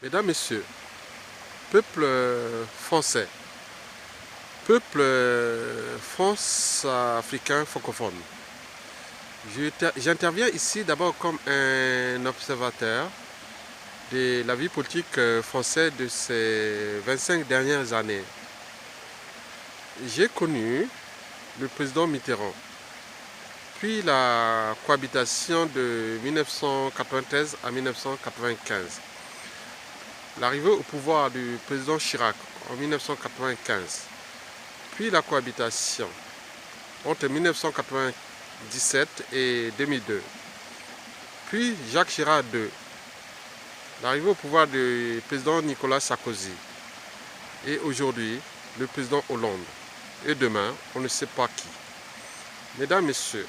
Mesdames, Messieurs, peuple français, peuple france-africain francophone, j'interviens ici d'abord comme un observateur de la vie politique française de ces 25 dernières années. J'ai connu le président Mitterrand, puis la cohabitation de 1993 à 1995. L'arrivée au pouvoir du président Chirac en 1995, puis la cohabitation entre 1997 et 2002, puis Jacques Chirac II, l'arrivée au pouvoir du président Nicolas Sarkozy, et aujourd'hui le président Hollande, et demain on ne sait pas qui. Mesdames, Messieurs,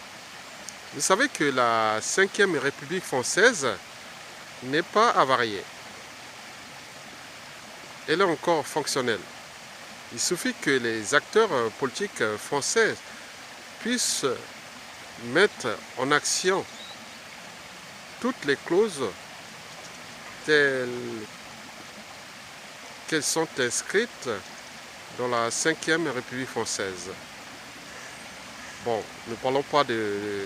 vous savez que la 5e République française n'est pas avariée. Elle est encore fonctionnelle. Il suffit que les acteurs politiques français puissent mettre en action toutes les clauses telles qu'elles sont inscrites dans la 5e République française. Bon, ne parlons pas de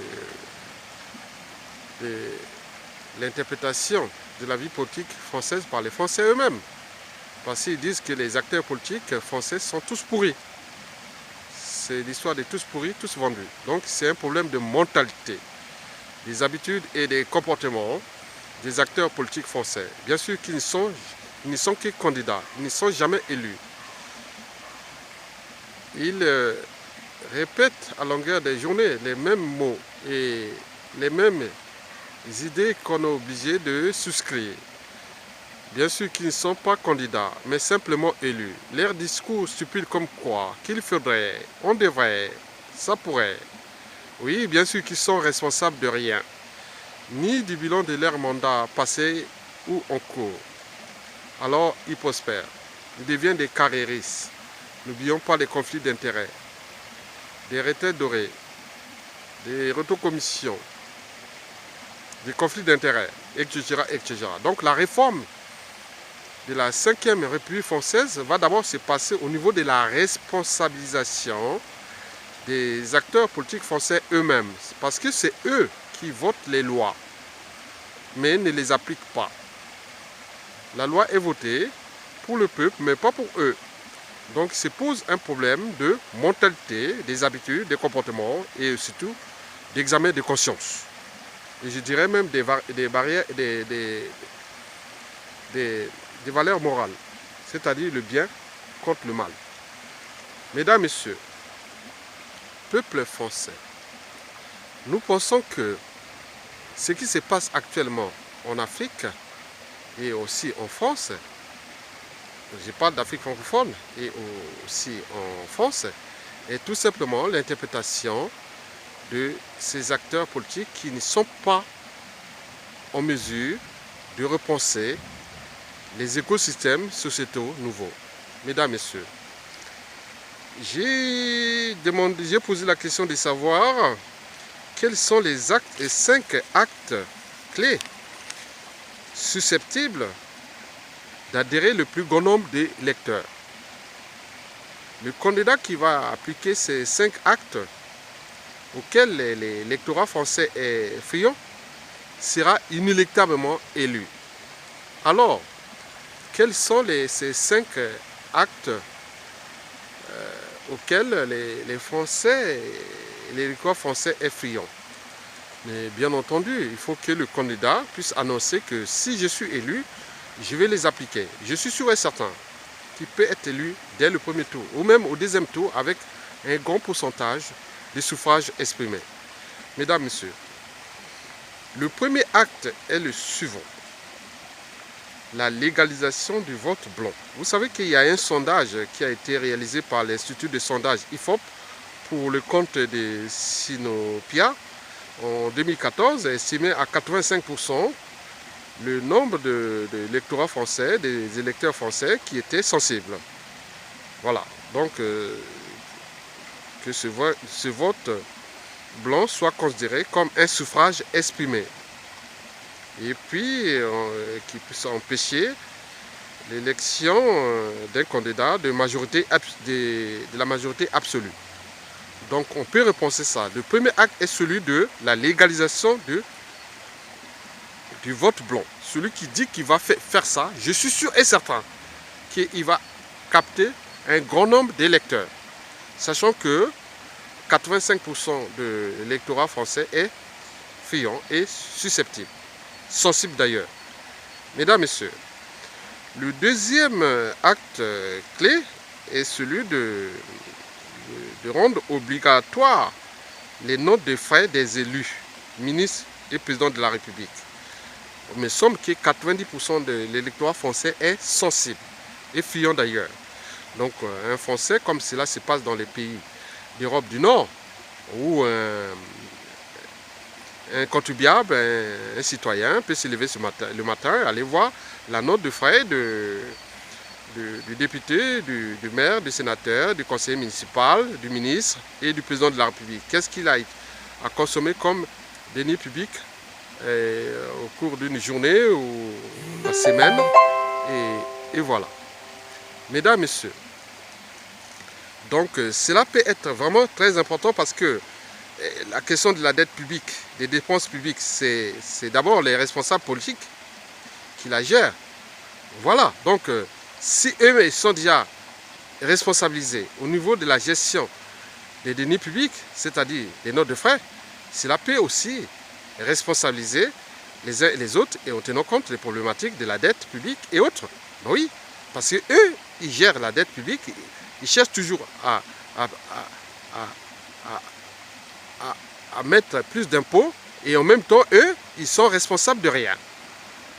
l'interprétation de la vie politique française par les Français eux-mêmes. Parce qu'ils disent que les acteurs politiques français sont tous pourris. C'est l'histoire de tous pourris, tous vendus. Donc c'est un problème de mentalité, des habitudes et des comportements des acteurs politiques français. Bien sûr qu'ils ne sont que candidats, ils ne sont jamais élus. Ils répètent à longueur des journées les mêmes mots et les mêmes idées qu'on est obligé de souscrire. Bien sûr qu'ils ne sont pas candidats, mais simplement élus. Leurs discours stupides comme quoi, qu'il faudrait, on devrait, ça pourrait. Oui, bien sûr qu'ils sont responsables de rien, ni du bilan de leur mandat passé ou en cours. Alors, ils prospèrent. Ils deviennent des carriéristes. N'oublions pas les conflits d'intérêts, des retraites dorées, des retours-commissions, des conflits d'intérêts, etc., etc. Donc la réforme de la 5e République française va d'abord se passer au niveau de la responsabilisation des acteurs politiques français eux-mêmes. Parce que c'est eux qui votent les lois, mais ne les appliquent pas. La loi est votée pour le peuple, mais pas pour eux. Donc se pose un problème de mentalité, des habitudes, des comportements et surtout d'examen de conscience. Et je dirais même des barrières, des valeurs morales, c'est-à-dire le bien contre le mal. Mesdames, Messieurs, peuple français, nous pensons que ce qui se passe actuellement en Afrique et aussi en France, je parle d'Afrique francophone et aussi en France, est tout simplement l'interprétation de ces acteurs politiques qui ne sont pas en mesure de repenser les écosystèmes sociétaux nouveaux. Mesdames, Messieurs, j'ai posé la question de savoir quels sont les 5 actes clés susceptibles d'adhérer le plus grand nombre d'électeurs. Le candidat qui va appliquer ces 5 actes auxquels l'électorat français est friand sera inéluctablement élu. Alors, quels sont ces 5 actes auxquels les Français, l'électorat français est friand? Mais bien entendu, il faut que le candidat puisse annoncer que si je suis élu, je vais les appliquer. Je suis sûr et certain qu'il peut être élu dès le premier tour ou même au deuxième tour avec un grand pourcentage de suffrages exprimés. Mesdames, Messieurs, le premier acte est le suivant. La légalisation du vote blanc. Vous savez qu'il y a un sondage qui a été réalisé par l'Institut de sondage IFOP pour le compte de Sinopia en 2014, estimé à 85% le nombre de l'électorat français, des électeurs français qui étaient sensibles. Voilà, donc que ce vote blanc soit considéré comme un suffrage exprimé. Et puis, qui puisse empêcher l'élection d'un candidat de la majorité absolue. Donc on peut repenser ça. Le premier acte est celui de la légalisation du vote blanc. Celui qui dit qu'il va faire ça, je suis sûr et certain qu'il va capter un grand nombre d'électeurs. Sachant que 85% de l'électorat français est friand et susceptible, sensible d'ailleurs. Mesdames, Messieurs, le deuxième acte clé est celui de rendre obligatoire les notes de frais des élus, ministres et présidents de la République. Il me semble que 90% de l'électorat français est sensible et friand d'ailleurs. Donc un Français, comme cela se passe dans les pays d'Europe du Nord, où un contribuable, un citoyen peut se lever le matin, aller voir la note de frais du député, du maire, du sénateur, du conseiller municipal, du ministre et du président de la République. Qu'est-ce qu'il a à consommer comme deniers publics au cours d'une journée ou d'une semaine. Et voilà. Mesdames, Messieurs, donc cela peut être vraiment très important parce que la question de la dette publique, des dépenses publiques, c'est d'abord les responsables politiques qui la gèrent. Voilà, donc si eux sont déjà responsabilisés au niveau de la gestion des deniers publics, c'est-à-dire des notes de frais, cela peut aussi responsabiliser les uns et les autres et en tenant compte des problématiques de la dette publique et autres. Ben oui, parce qu'eux, ils gèrent la dette publique, ils cherchent toujours à mettre plus d'impôts et en même temps, eux, ils sont responsables de rien.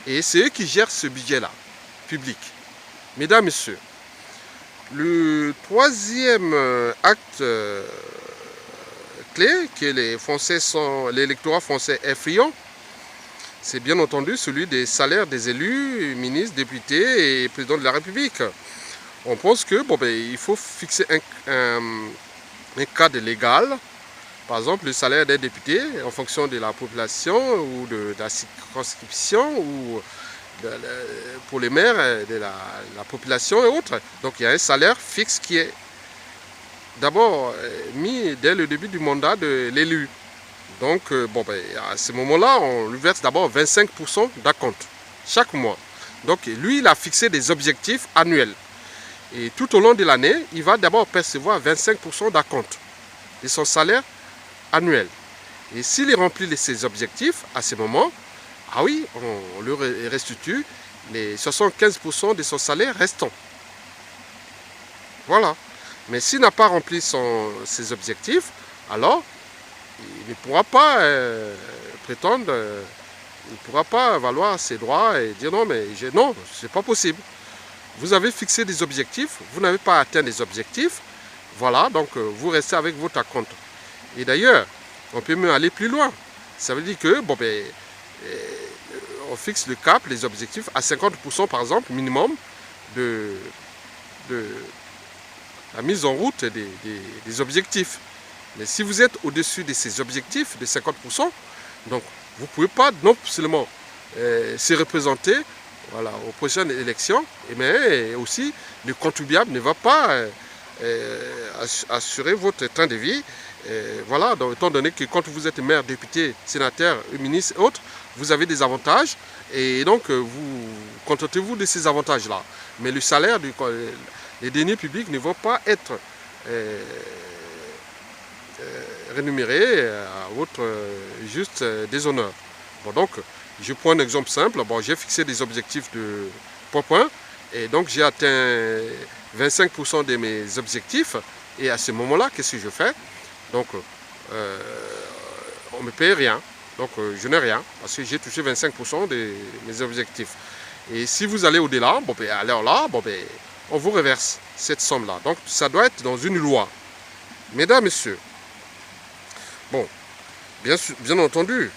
Et c'est eux qui gèrent ce budget-là, public. Mesdames, Messieurs, le troisième acte clé que l'électorat français est friand, c'est bien entendu celui des salaires des élus, ministres, députés et présidents de la République. On pense que il faut fixer un cadre légal. Par exemple, le salaire des députés en fonction de la population ou de la circonscription ou pour les maires de la population et autres. Donc il y a un salaire fixe qui est d'abord mis dès le début du mandat de l'élu. Donc à ce moment-là, on lui verse d'abord 25% d'acompte chaque mois. Donc lui, il a fixé des objectifs annuels. Et tout au long de l'année, il va d'abord percevoir 25% d'acompte de son salaire annuel. Et s'il remplit ses objectifs, à ce moment, ah oui, on lui restitue les 75% de son salaire restant. Voilà. Mais s'il n'a pas rempli ses objectifs, alors il ne pourra pas prétendre, il ne pourra pas valoir ses droits et dire non, mais non, c'est pas possible. Vous avez fixé des objectifs, vous n'avez pas atteint les objectifs, voilà, donc vous restez avec votre acompte. Et d'ailleurs, on peut même aller plus loin. Ça veut dire que, on fixe le cap, les objectifs, à 50% par exemple, minimum, de la mise en route des objectifs. Mais si vous êtes au-dessus de ces objectifs, de 50%, donc vous ne pouvez pas non seulement se représenter voilà, aux prochaines élections, mais aussi le contribuable ne va pas assurer votre train de vie. Voilà, donc, étant donné que quand vous êtes maire, député, sénateur, ministre et autres, vous avez des avantages et donc vous contentez-vous de ces avantages-là. Mais le salaire, les deniers publics ne vont pas être rémunérés à votre juste déshonneur. Bon, donc, je prends un exemple simple. Bon, j'ai fixé des objectifs de point et donc j'ai atteint 25% de mes objectifs. Et à ce moment-là, qu'est-ce que je fais? Donc, on ne me paye rien. Donc, je n'ai rien parce que j'ai touché 25% de mes objectifs. Et si vous allez au-delà, alors là, on vous reverse cette somme-là. Donc, ça doit être dans une loi. Mesdames, Messieurs, bon, bien entendu,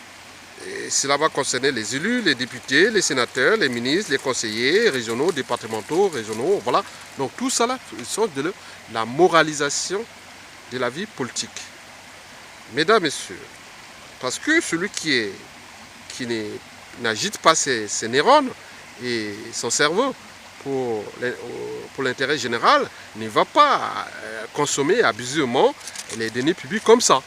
et cela va concerner les élus, les députés, les sénateurs, les ministres, les conseillers régionaux, départementaux, régionaux, voilà. Donc tout ça là, c'est une sorte de la moralisation de la vie politique. Mesdames, Messieurs, parce que celui qui n'agite pas ses neurones et son cerveau, pour l'intérêt général, ne va pas consommer abusivement les deniers publics comme ça.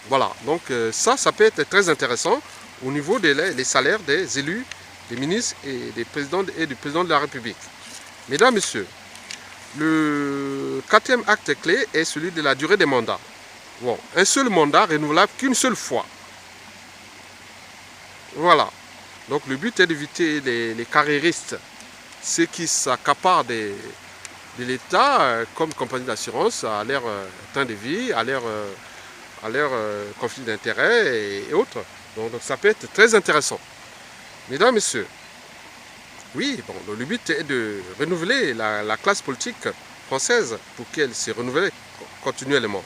Voilà, donc ça peut être très intéressant au niveau des salaires des élus, des ministres et du président de la République. Mesdames, Messieurs, le quatrième acte clé est celui de la durée des mandats. Bon, un seul mandat renouvelable qu'une seule fois. Voilà. Donc le but est d'éviter les carriéristes, ceux qui s'accaparent de l'État comme compagnie d'assurance à leur temps de vie, à leur conflit d'intérêts et autres. Donc ça peut être très intéressant. Mesdames, Messieurs, oui, bon, le but est de renouveler la classe politique française pour qu'elle se renouvelle continuellement.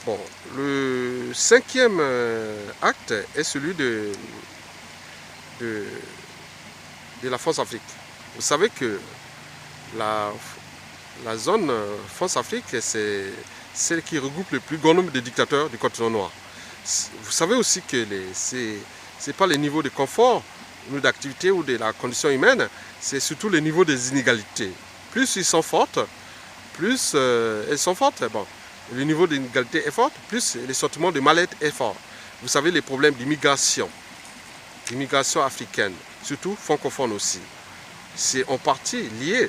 Bon, le cinquième acte est celui de la France-Afrique. Vous savez que la zone France-Afrique, c'est celle qui regroupe le plus grand nombre de dictateurs du continent noir. Vous savez aussi que ce n'est pas le niveau de confort ou d'activité ou de la condition humaine, c'est surtout le niveau des inégalités. Plus ils sont fortes, plus elles sont fortes. Bon, le niveau d'inégalité est fort, plus le sentiment de mal-être est fort. Vous savez les problèmes d'immigration africaine, surtout francophone aussi. C'est en partie lié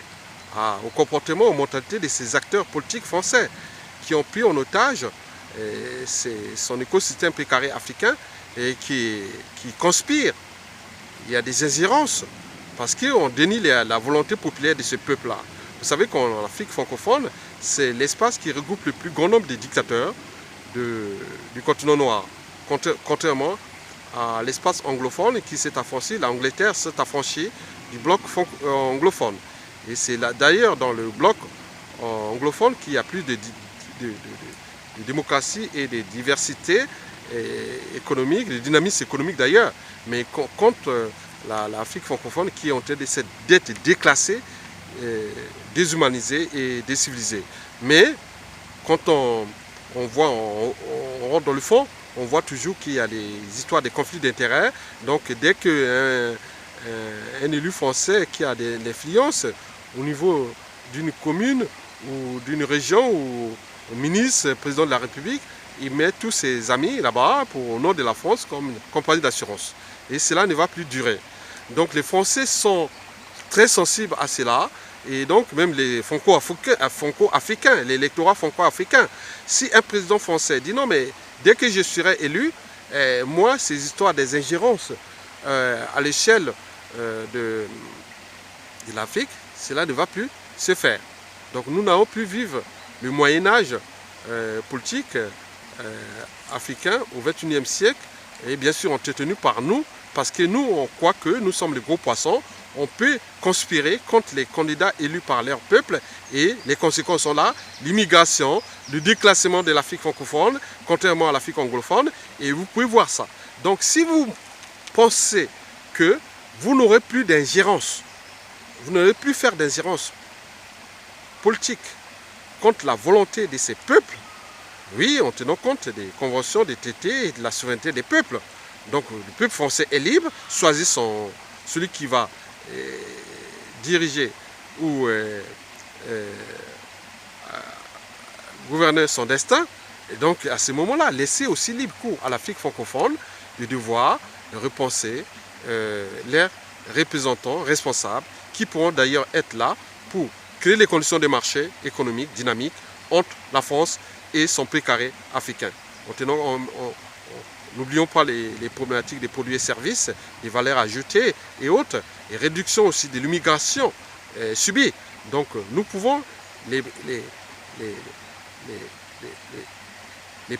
au comportement, aux mentalités de ces acteurs politiques français qui ont pris en otage son écosystème précaré africain et qui conspirent. Il y a des ingérences parce qu'on dénie la volonté populaire de ce peuple-là. Vous savez qu'en Afrique francophone, c'est l'espace qui regroupe le plus grand nombre de dictateurs du continent noir. Contrairement à l'espace anglophone qui s'est affranchi, l'Angleterre s'est affranchie du bloc anglophone. Et c'est d'ailleurs dans le bloc anglophone qu'il y a plus de démocratie et de diversité économique, de dynamisme économique d'ailleurs. Mais contre l'Afrique francophone qui est en train d'être déclassée, déshumanisée et décivilisée. Mais quand on rentre dans le fond, on voit toujours qu'il y a des histoires de conflits d'intérêts. Donc dès qu'un élu français qui a de l'influence au niveau d'une commune ou d'une région ou ministre, président de la République, il met tous ses amis là-bas au nom de la France comme compagnie d'assurance. Et cela ne va plus durer. Donc les Français sont très sensibles à cela. Et donc même les franco-africains, l'électorat franco-africain, si un président français dit non mais dès que je serai élu, moi ces histoires des ingérences à l'échelle de l'Afrique, cela ne va plus se faire. Donc nous n'allons plus vivre le Moyen-Âge politique africain au XXIe siècle, et bien sûr entretenu par nous, parce que nous, on croit que nous sommes les gros poissons, on peut conspirer contre les candidats élus par leur peuple, et les conséquences sont là, l'immigration, le déclassement de l'Afrique francophone, contrairement à l'Afrique anglophone, et vous pouvez voir ça. Donc si vous pensez que vous n'aurez plus d'ingérence, vous n'aurez plus faire d'ingérence politique contre la volonté de ces peuples, oui, en tenant compte des conventions des traités et de la souveraineté des peuples. Donc le peuple français est libre, choisit celui qui va diriger ou gouverner son destin. Et donc à ce moment-là, laisser aussi libre cours à l'Afrique francophone de devoir repenser leurs représentants responsables qui pourront d'ailleurs être là pour créer les conditions de marché économique dynamique entre la France et son précaré africain. N'oublions pas les problématiques des produits et services, des valeurs ajoutées et autres, et réduction aussi de l'immigration subie. Donc nous pouvons les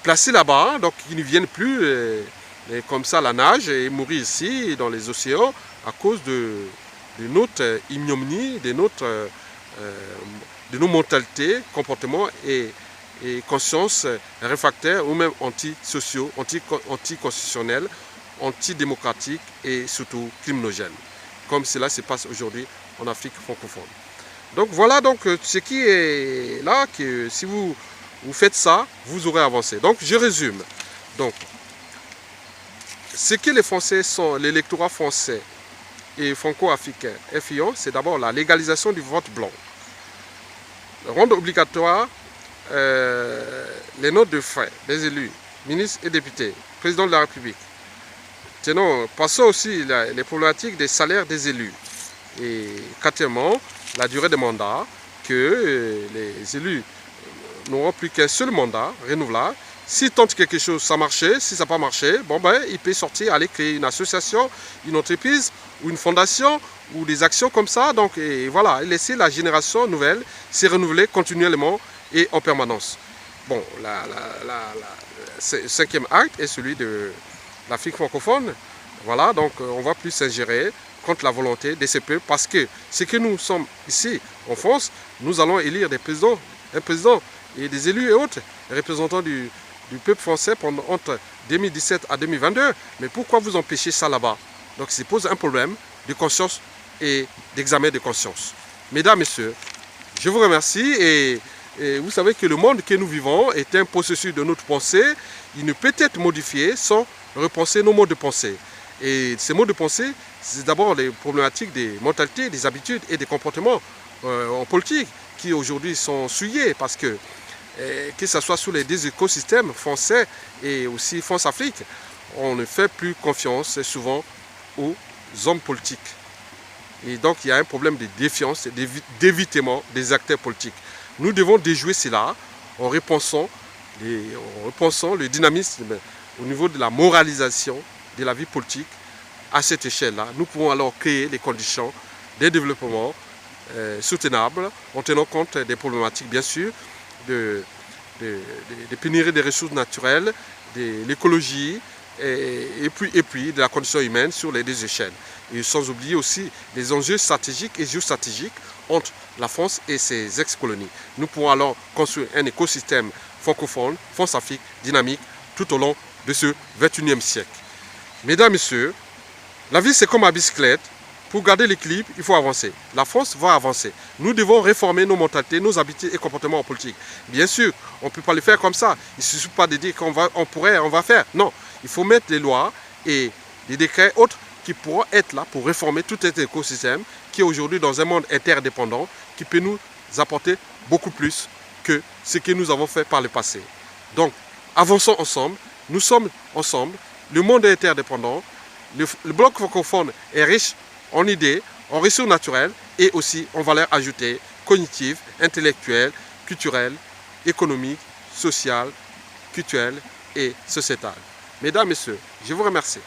placer là-bas, donc ils ne viennent plus comme ça à la nage et mourir ici dans les océans à cause de notre ignominie, de nos mentalités, comportements et consciences réfractaires ou même antisociaux, anticonstitutionnels, antidémocratiques et surtout criminogènes, comme cela se passe aujourd'hui en Afrique francophone. Donc voilà donc ce qui est là, que si vous faites ça, vous aurez avancé. Donc je résume. Donc, ce que les Français sont, l'électorat français et franco-africain FIO, c'est d'abord la légalisation du vote blanc. Rendre obligatoire les notes de frais des élus, ministres et députés, président de la République. Passons aussi les problématiques des salaires des élus. Et quatrièmement, la durée des mandats, que les élus n'auront plus qu'un seul mandat renouvelable. Si tente quelque chose, ça marchait. Si ça n'a pas marché, bon ben, il peut sortir, aller créer une association, une entreprise ou une fondation ou des actions comme ça. Donc et voilà, et laisser la génération nouvelle se renouveler continuellement et en permanence. Bon, le cinquième acte est celui de l'Afrique francophone. Voilà, donc on va plus s'ingérer contre la volonté de ces peuples parce que ce que nous sommes ici en France, nous allons élire des présidents, un président et des élus et autres représentants du peuple français entre 2017 à 2022. Mais pourquoi vous empêchez ça là-bas? Donc ça pose un problème de conscience et d'examen de conscience. Mesdames, Messieurs, je vous remercie et vous savez que le monde que nous vivons est un processus de notre pensée. Il ne peut être modifié sans repenser nos modes de pensée. Et ces modes de pensée, c'est d'abord les problématiques des mentalités, des habitudes et des comportements en politique qui aujourd'hui sont souillés parce que ce soit sous les deux écosystèmes français et aussi France-Afrique, on ne fait plus confiance souvent aux hommes politiques. Et donc il y a un problème de défiance et d'évitement des acteurs politiques. Nous devons déjouer cela en repensant le dynamisme au niveau de la moralisation de la vie politique à cette échelle-là. Nous pouvons alors créer les conditions d'un développement soutenable en tenant compte des problématiques bien sûr de pénurie des ressources naturelles, de l'écologie et puis de la condition humaine sur les deux échelles. Et sans oublier aussi les enjeux stratégiques et géostratégiques entre la France et ses ex-colonies. Nous pourrons alors construire un écosystème francophone, France-Afrique, dynamique tout au long de ce 21e siècle. Mesdames, Messieurs, la vie c'est comme la bicyclette. Pour garder l'équilibre, il faut avancer. La France va avancer. Nous devons réformer nos mentalités, nos habitudes et comportements en politique. Bien sûr, on ne peut pas le faire comme ça. Il ne suffit pas de dire qu'on va faire. Non, il faut mettre des lois et des décrets autres qui pourront être là pour réformer tout cet écosystème qui est aujourd'hui dans un monde interdépendant, qui peut nous apporter beaucoup plus que ce que nous avons fait par le passé. Donc, avançons ensemble. Nous sommes ensemble. Le monde est interdépendant. Le bloc francophone est riche en idées, en ressources naturelles et aussi en valeurs ajoutées, cognitives, intellectuelles, culturelles, économiques, sociales, culturelles et sociétales. Mesdames, Messieurs, je vous remercie.